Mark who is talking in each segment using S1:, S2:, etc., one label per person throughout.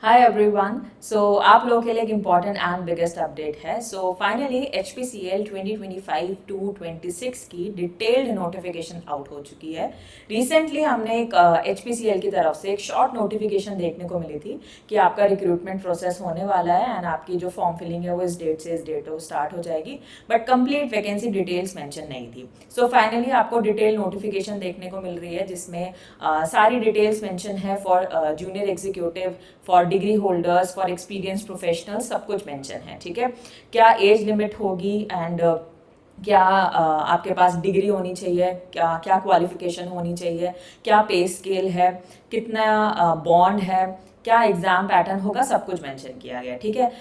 S1: Hi everyone. सो आप लोगों के लिए एक इम्पॉर्टेंट एंड बिगेस्ट अपडेट है। सो फाइनली HPCL 2025 टू 26 की डिटेल्ड नोटिफिकेशन आउट हो चुकी है। रिसेंटली हमने एक HPCL की तरफ से एक शॉर्ट नोटिफिकेशन देखने को मिली थी कि आपका रिक्रूटमेंट प्रोसेस होने वाला है एंड आपकी जो फॉर्म फिलिंग है वो इस डेट से इस डेट को स्टार्ट हो जाएगी, but complete vacancy details mention नहीं थी। सो फाइनली आपको डिटेल नोटिफिकेशन देखने को मिल रही है जिसमें सारी डिटेल्स मेंशन है for junior executive, for degree holders, for experience professional, सब कुछ मेंशन है। ठीक है, क्या एज लिमिट होगी एंड क्या आपके पास डिग्री होनी चाहिए, क्या क्या क्वालिफिकेशन होनी चाहिए, क्या पे स्केल है, कितना बॉन्ड है, क्या एग्जाम पैटर्न होगा, सब कुछ मेंशन किया गया। ठीक है,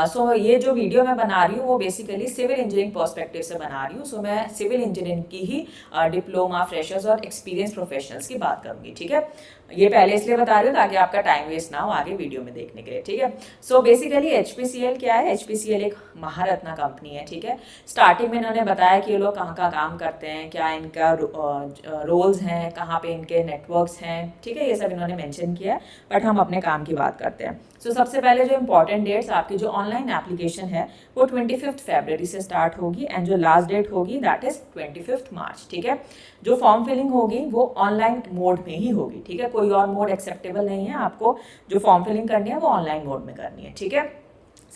S1: सो ये जो वीडियो मैं बना रही हूँ वो बेसिकली सिविल इंजीनियरिंग पर्सपेक्टिव से बना रही हूँ। सो मैं सिविल इंजीनियरिंग की ही डिप्लोमा, फ्रेशर्स और एक्सपीरियंस प्रोफेशनल्स की बात करूंगी। ठीक है, ये पहले इसलिए बता रही हूँ ताकि आपका टाइम वेस्ट ना हो आगे वीडियो में देखने के लिए। ठीक है, सो बेसिकली HPCL क्या है? HPCL एक महारत्ना कंपनी है। ठीक है, स्टार्टिंग में इन्होंने बताया कि ये लोग कहाँ का काम करते हैं, क्या इनका रोल्स हैं, कहाँ पे इनके नेटवर्क्स हैं। ठीक है, ये सब इन्होंने मेंशन किया है, बट हम अपने काम की बात करते हैं। सो सबसे पहले जो इंपॉर्टेंट डेट्स, आपकी जो ऑनलाइन एप्लीकेशन है वो 25 फरवरी से स्टार्ट होगी एंड जो लास्ट डेट होगी दैट इज 25 मार्च। ठीक है, जो फॉर्म फिलिंग होगी वो ऑनलाइन मोड में ही होगी। ठीक है, कोई और मोड एक्सेप्टेबल नहीं है, आपको जो फॉर्म फिलिंग करनी है वो ऑनलाइन मोड में करनी है। ठीक है,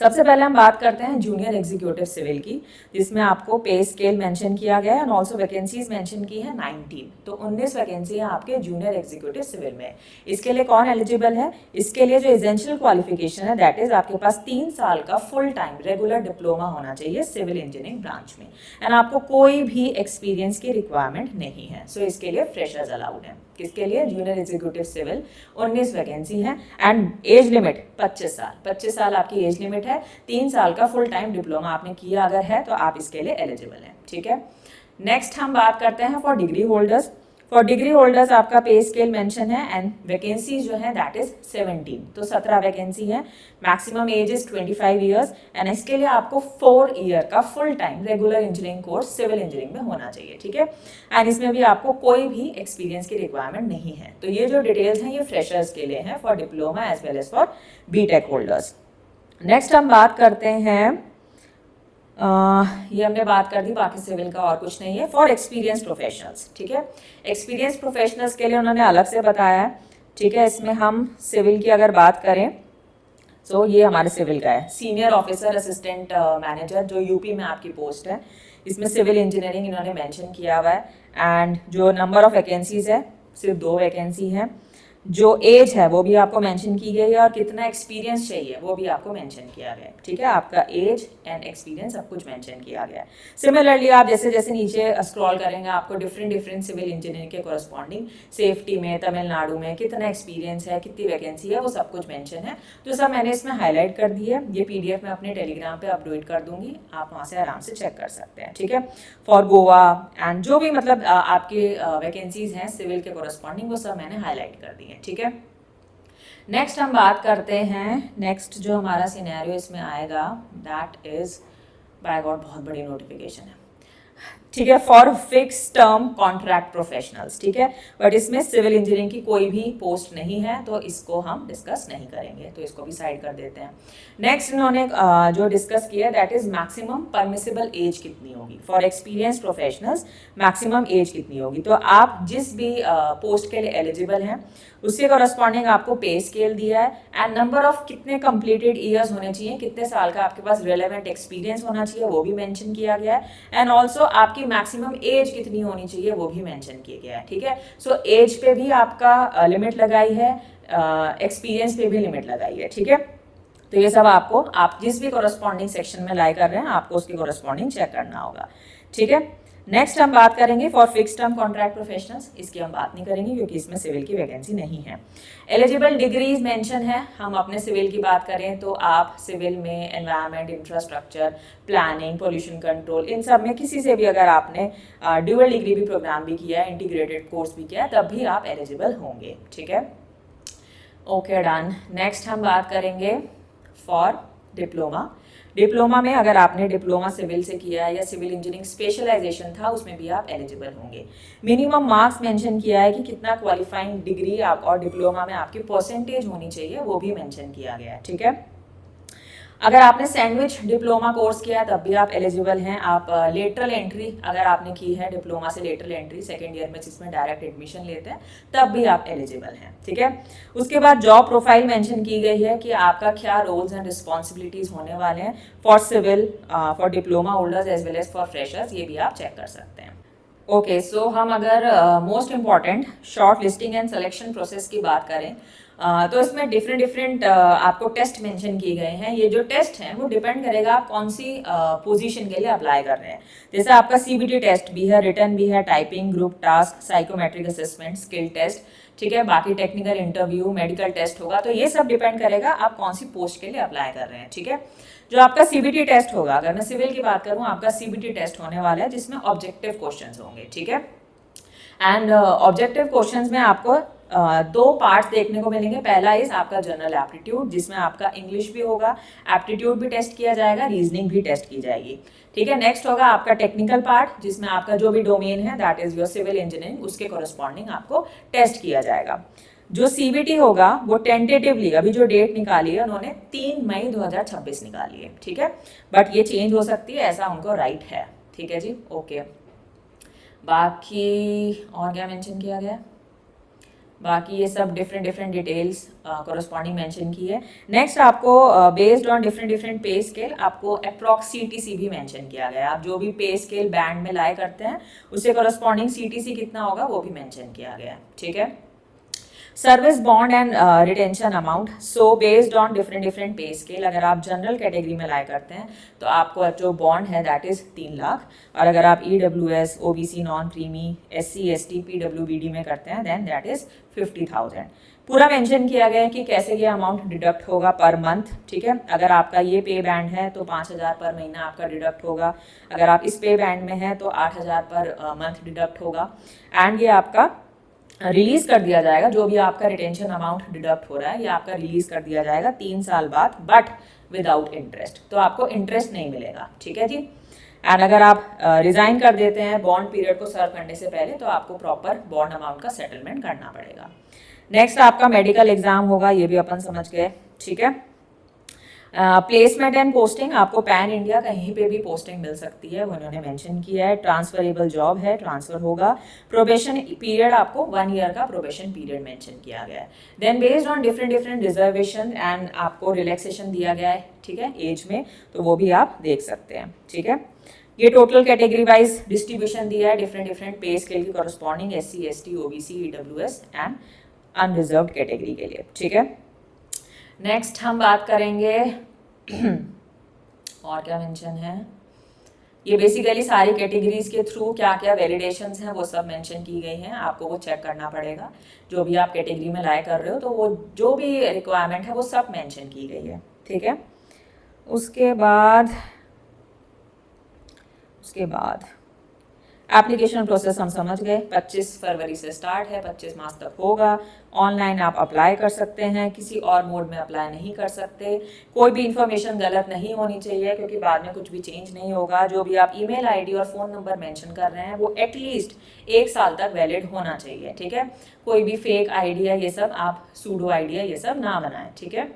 S1: सबसे पहले हम बात करते हैं जूनियर एग्जीक्यूटिव सिविल की, जिसमें आपको पे स्केल मेंशन किया गया है एंड ऑल्सो वैकेंसीज मेंशन की है 19। तो 19 वैकेंसी है आपके जूनियर एग्जीक्यूटिव सिविल में। इसके लिए कौन एलिजिबल है? इसके लिए जो एसेंशियल क्वालिफिकेशन है दैट इज आपके पास 3 साल का फुल टाइम रेगुलर डिप्लोमा होना चाहिए सिविल इंजीनियरिंग ब्रांच में एंड आपको कोई भी एक्सपीरियंस की रिक्वायरमेंट नहीं है। सो इसके लिए फ्रेशर्स अलाउड है। किसके लिए? Junior executive civil. 19 वैकेंसी है एंड एज लिमिट 25 साल। 25 साल आपकी एज लिमिट है। 3 साल का फुल टाइम डिप्लोमा आपने किया अगर है तो आप इसके लिए एलिजिबल हैं। ठीक है, नेक्स्ट हम बात करते हैं for degree holders. For degree holders आपका पे स्केल मेंशन है एंड वैकेंसी जो है दैट इज 17। तो 17 वैकेंसी है। Maximum age is 25 years and इसके लिए आपको 4 ईयर का full time regular engineering course civil engineering में होना चाहिए। ठीक है, एंड इसमें भी आपको कोई भी एक्सपीरियंस की रिक्वायरमेंट नहीं है। तो ये जो डिटेल्स हैं ये फ्रेशर्स के लिए हैं for diploma as well as for BTech holders. Next हम बात करते हैं ये हमने बात कर दी, बाकी सिविल का और कुछ नहीं है। For experience professionals. ठीक है, एक्सपीरियंस प्रोफेशनल्स के लिए उन्होंने अलग से बताया है। ठीक है, इसमें हम सिविल की अगर बात करें तो ये हमारे सिविल का है, सीनियर ऑफिसर असिस्टेंट मैनेजर, जो यूपी में आपकी पोस्ट है। इसमें सिविल इंजीनियरिंग इन्होंने मेंशन किया हुआ है एंड जो नंबर ऑफ वैकेंसीज है सिर्फ 2 वैकेंसी है। जो एज है वो भी आपको मेंशन की गई है और कितना एक्सपीरियंस चाहिए वो भी आपको मेंशन किया गया है। ठीक है, आपका एज एंड एक्सपीरियंस सब कुछ मेंशन किया गया है। सिमिलरली आप जैसे जैसे नीचे स्क्रॉल करेंगे आपको डिफरेंट डिफरेंट सिविल इंजीनियरिंग के कोरस्पॉन्डिंग सेफ्टी में तमिलनाडु में कितना एक्सपीरियंस है, कितनी वैकेंसी है, वो सब कुछ मेंशन है। तो सब मैंने इसमें हाईलाइट कर दी है। ये PDF मैं अपने टेलीग्राम पे अपलोड कर दूंगी, आप वहाँ से आराम से चेक कर सकते हैं। ठीक है, फॉर गोवा एंड जो भी मतलब आपकी वैकेंसीज हैं सिविल के कोरस्पॉन्डिंग वो सब मैंने हाईलाइट कर दी है। ठीक है, नेक्स्ट हम बात करते हैं, नेक्स्ट जो हमारा सिनेरियो इसमें आएगा दैट इज, बाय गॉड बहुत बड़ी नोटिफिकेशन है। ठीक है, for fix term contract professionals. ठीक है, बट इसमें सिविल इंजीनियरिंग की कोई भी पोस्ट नहीं है तो इसको हम डिस्कस नहीं करेंगे, तो इसको भी साइड कर देते हैं। नेक्स्ट इन्होंने जो डिस्कस किया that is maximum permissible age कितनी होगी for experience professionals, maximum age कितनी होगी। तो आप जिस भी पोस्ट के लिए एलिजिबल हैं उसके कॉरस्पॉन्डिंग आपको पे स्केल दिया है एंड नंबर ऑफ कितने कंप्लीटेड ईयर्स होने चाहिए, कितने साल का आपके पास रिलेवेंट एक्सपीरियंस होना चाहिए वो भी मेंशन किया गया है एंड ऑल्सो आपकी मैक्सिमम एज कितनी होनी चाहिए वो भी मेंशन किया गया है। ठीक है, सो एज पे भी आपका लिमिट लगाई है, एक्सपीरियंस पे भी लिमिट लगाई है। ठीक है, तो ये सब आपको, आप जिस भी कॉरस्पॉन्डिंग सेक्शन में लाई कर रहे हैं आपको उसकी कॉरस्पॉन्डिंग चेक करना होगा। ठीक है, नेक्स्ट हम बात करेंगे for fix term contract professionals. इसकी हम बात नहीं करेंगे क्योंकि इसमें सिविल की वैकेंसी नहीं है। एलिजिबल डिग्रीज मेंशन है। हम अपने सिविल की बात करें तो आप सिविल में environment, infrastructure, planning, pollution control, इन सब में किसी से भी अगर आपने ड्यूअल डिग्री भी प्रोग्राम भी किया है, इंटीग्रेटेड कोर्स भी किया है, तब भी आप एलिजिबल होंगे। ठीक है, ओके डन। नेक्स्ट हम बात करेंगे फॉर डिप्लोमा। डिप्लोमा में अगर आपने डिप्लोमा सिविल से किया है या सिविल इंजीनियरिंग स्पेशलाइजेशन था उसमें भी आप एलिजिबल होंगे। मिनिमम मार्क्स मेंशन किया है कि कितना क्वालिफाइंग डिग्री आप और डिप्लोमा में आपकी परसेंटेज होनी चाहिए वो भी मेंशन किया गया है, ठीक है। अगर आपने सैंडविच डिप्लोमा कोर्स किया है तब भी आप एलिजिबल हैं। आप लेटरल एंट्री अगर आपने की है डिप्लोमा से लेटरल एंट्री सेकेंड ईयर में जिसमें डायरेक्ट एडमिशन लेते हैं तब भी आप एलिजिबल हैं, ठीक है। उसके बाद जॉब प्रोफाइल मेंशन की गई है कि आपका क्या रोल्स एंड रिस्पॉन्सिबिलिटीज होने वाले हैं for civil, for diploma holders as well as for freshers, ये भी आप चेक कर सकते हैं। ओके सो हम अगर most important short listing and selection process की बात करें तो इसमें डिफरेंट डिफरेंट आपको टेस्ट मेंशन किए गए हैं। ये जो टेस्ट हैं वो डिपेंड करेगा आप कौन सी पोजीशन के लिए अप्लाई कर रहे हैं। जैसे आपका सीबीटी टेस्ट भी है, रिटन भी है, typing, group task, psychometric assessment, skill test, ठीक है। बाकी टेक्निकल इंटरव्यू, मेडिकल टेस्ट होगा। तो ये सब डिपेंड करेगा आप कौन सी पोस्ट के लिए अप्लाई कर रहे हैं, ठीक है। जो आपका सीबीटी टेस्ट होगा, अगर मैं सिविल की बात करूं, आपका सीबीटी टेस्ट होने वाला है जिसमें ऑब्जेक्टिव क्वेश्चंस होंगे, ठीक है। एंड ऑब्जेक्टिव क्वेश्चंस में आपको दो पार्ट्स देखने को मिलेंगे। पहला इज आपका जनरल एप्टीट्यूड जिसमें आपका इंग्लिश भी होगा, एप्टीट्यूड भी टेस्ट किया जाएगा, रीजनिंग भी टेस्ट की जाएगी, ठीक है। नेक्स्ट होगा आपका टेक्निकल पार्ट जिसमें आपका जो भी डोमेन है that is your civil engineering, उसके कोरस्पॉन्डिंग आपको टेस्ट किया जाएगा। जो सीबीटी होगा वो टेंटेटिवली अभी जो डेट निकाली है उन्होंने 3 मई 2026 निकाली है, ठीक है। बट ये चेंज हो सकती है, ऐसा उनको राइट है, ठीक है जी, ओके। बाकी और क्या मेंशन किया गया, बाकी ये सब different different details corresponding mention की है। नेक्स्ट आपको बेस्ड ऑन डिफरेंट डिफरेंट पे स्केल आपको अप्रॉक्स सीटीसी भी मेंशन किया गया है। आप जो भी पे स्केल बैंड में लाए करते हैं उससे कोरस्पॉन्डिंग सीटीसी कितना होगा वो भी मेंशन किया गया है, ठीक है। Service bond and retention amount, so based on different different पे स्केल अगर आप जनरल कैटेगरी में लाए करते हैं तो आपको जो बॉन्ड है दैट इज 3 लाख, और अगर आप EWS, OBC, non creamy, SC ST PWBD में करते हैं देन दैट इज 50,000। पूरा मेंशन किया गया है कि कैसे ये अमाउंट डिडक्ट होगा पर मंथ, ठीक है। अगर आपका ये पे बैंड है तो 5,000 पर महीना आपका डिडक्ट होगा। अगर आप इस पे बैंड में है तो 8,000 पर मंथ डिडक्ट होगा। एंड ये आपका रिलीज कर दिया जाएगा, जो भी आपका रिटेंशन अमाउंट डिडक्ट हो रहा है ये आपका रिलीज कर दिया जाएगा 3 साल बाद, बट विदाउट इंटरेस्ट, तो आपको इंटरेस्ट नहीं मिलेगा, ठीक है जी। एंड अगर आप रिजाइन कर देते हैं बॉन्ड पीरियड को सर्व करने से पहले तो आपको प्रॉपर बॉन्ड अमाउंट का सेटलमेंट करना पड़ेगा। नेक्स्ट आपका मेडिकल एग्जाम होगा, ये भी अपन समझ गए, ठीक है। प्लेसमेंट एंड पोस्टिंग, आपको पैन इंडिया कहीं पे भी पोस्टिंग मिल सकती है, वो उन्होंने मेंशन किया है। ट्रांसफरेबल जॉब है, ट्रांसफर होगा। प्रोबेशन पीरियड आपको 1 ईयर का प्रोबेशन पीरियड मेंशन किया गया है। Then based on different different reservation and आपको रिलैक्सेशन दिया गया है, ठीक है, एज में, तो वो भी आप देख सकते हैं, ठीक है। ये टोटल कैटेगरी वाइज डिस्ट्रीब्यूशन दिया है डिफरेंट डिफरेंट पे स्केल की corresponding SC ST OBC EWS and unreserved category के लिए, ठीक है। नेक्स्ट हम बात करेंगे और क्या मेंशन है, ये बेसिकली सारी कैटेगरीज के थ्रू क्या क्या वैलिडेशंस हैं वो सब मेंशन की गई हैं, आपको वो चेक करना पड़ेगा। जो भी आप कैटेगरी में लाए कर रहे हो तो वो जो भी रिक्वायरमेंट है वो सब मेंशन की गई है, ठीक है। उसके बाद एप्लीकेशन प्रोसेस हम समझ गए, 25 फरवरी से स्टार्ट है, 25 मार्च तक होगा। ऑनलाइन आप अप्लाई कर सकते हैं, किसी और मोड में अप्लाई नहीं कर सकते। कोई भी इंफॉर्मेशन गलत नहीं होनी चाहिए क्योंकि बाद में कुछ भी चेंज नहीं होगा। जो भी आप ईमेल आईडी और फ़ोन नंबर मेंशन कर रहे हैं वो एटलीस्ट 1 साल तक वैलिड होना चाहिए, ठीक है। कोई भी फेक आईडी है ये सब आप सूडो आईडी है ये सब ना बनाएं, ठीक है।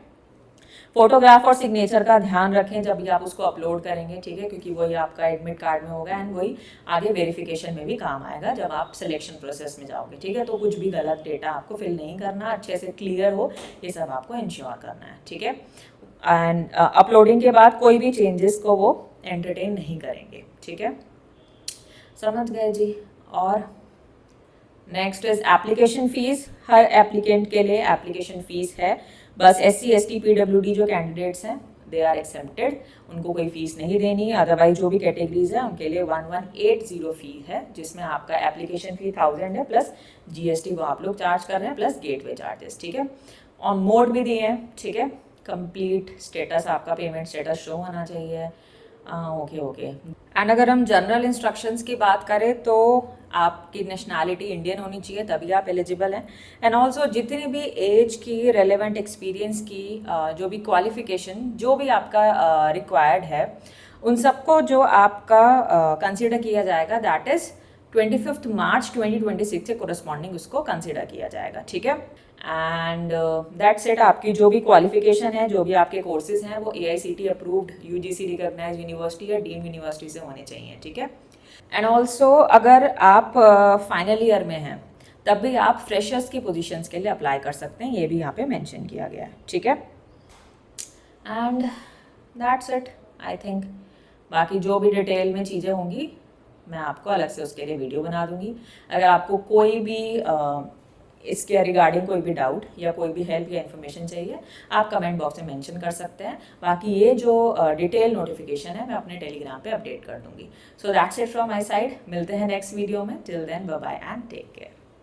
S1: फोटोग्राफ और सिग्नेचर का ध्यान रखें जब भी आप उसको अपलोड करेंगे, ठीक है, क्योंकि वही आपका एडमिट कार्ड में होगा एंड वही आगे वेरिफिकेशन में भी काम आएगा जब आप सिलेक्शन प्रोसेस में जाओगे, ठीक है। तो कुछ भी गलत डेटा आपको फिल नहीं करना, अच्छे से क्लियर हो ये सब आपको इंश्योर करना है, ठीक है। एंड अपलोडिंग के बाद कोई भी चेंजेस को वो एंटरटेन नहीं करेंगे, ठीक है, समझ गए जी। और next is application fees, her applicant के लिए एप्लीकेशन फीस है। बस SC ST PWD जो कैंडिडेट्स हैं दे आर एक्सेप्टेड, उनको कोई फीस नहीं देनी है। अदरवाइज जो भी कैटेगरीज है उनके लिए 1180 फी है, जिसमें आपका एप्लीकेशन फी 1000 है प्लस GST वो आप लोग चार्ज कर रहे हैं प्लस गेटवे चार्जेस, ठीक है। ऑन मोड भी दिए हैं, ठीक है। कंप्लीट स्टेटस आपका पेमेंट स्टेटस शो होना चाहिए, ओके। एंड अगर हम जनरल इंस्ट्रक्शंस की बात करें तो आपकी नेशनैलिटी इंडियन होनी चाहिए, तभी आप एलिजिबल हैं। एंड ऑल्सो जितनी भी एज की, रेलेवेंट एक्सपीरियंस की, जो भी क्वालिफिकेशन जो भी आपका रिक्वायर्ड है, उन सबको जो आपका कंसिडर किया जाएगा दैट इज़ 25 मार्च 2026 से कोरस्पॉन्डिंग उसको कंसिडर किया जाएगा, ठीक है। And that's it. आपकी जो भी क्वालिफिकेशन है, जो भी आपके कोर्सेज हैं, वो AICTE approved UGC recognise university या डीम्ड यूनिवर्सिटी से होने चाहिए, ठीक है। एंड ऑल्सो अगर आप फाइनल ईयर में हैं तब भी आप फ्रेशर्स की पोजीशंस के लिए अप्लाई कर सकते हैं, ये भी यहाँ पे मेंशन किया गया है, ठीक है। And that's it I think. बाकी जो भी डिटेल में चीज़ें होंगी मैं आपको अलग से उसके लिए वीडियो बना दूंगी। अगर आपको कोई भी इसके रिगार्डिंग कोई भी डाउट या कोई भी हेल्प या इन्फॉर्मेशन चाहिए, आप कमेंट बॉक्स में मेंशन कर सकते हैं। बाकी ये जो डिटेल नोटिफिकेशन है मैं अपने टेलीग्राम पे अपडेट कर दूंगी। So that's it from my side. मिलते हैं नेक्स्ट वीडियो में। Till then bye bye and take care.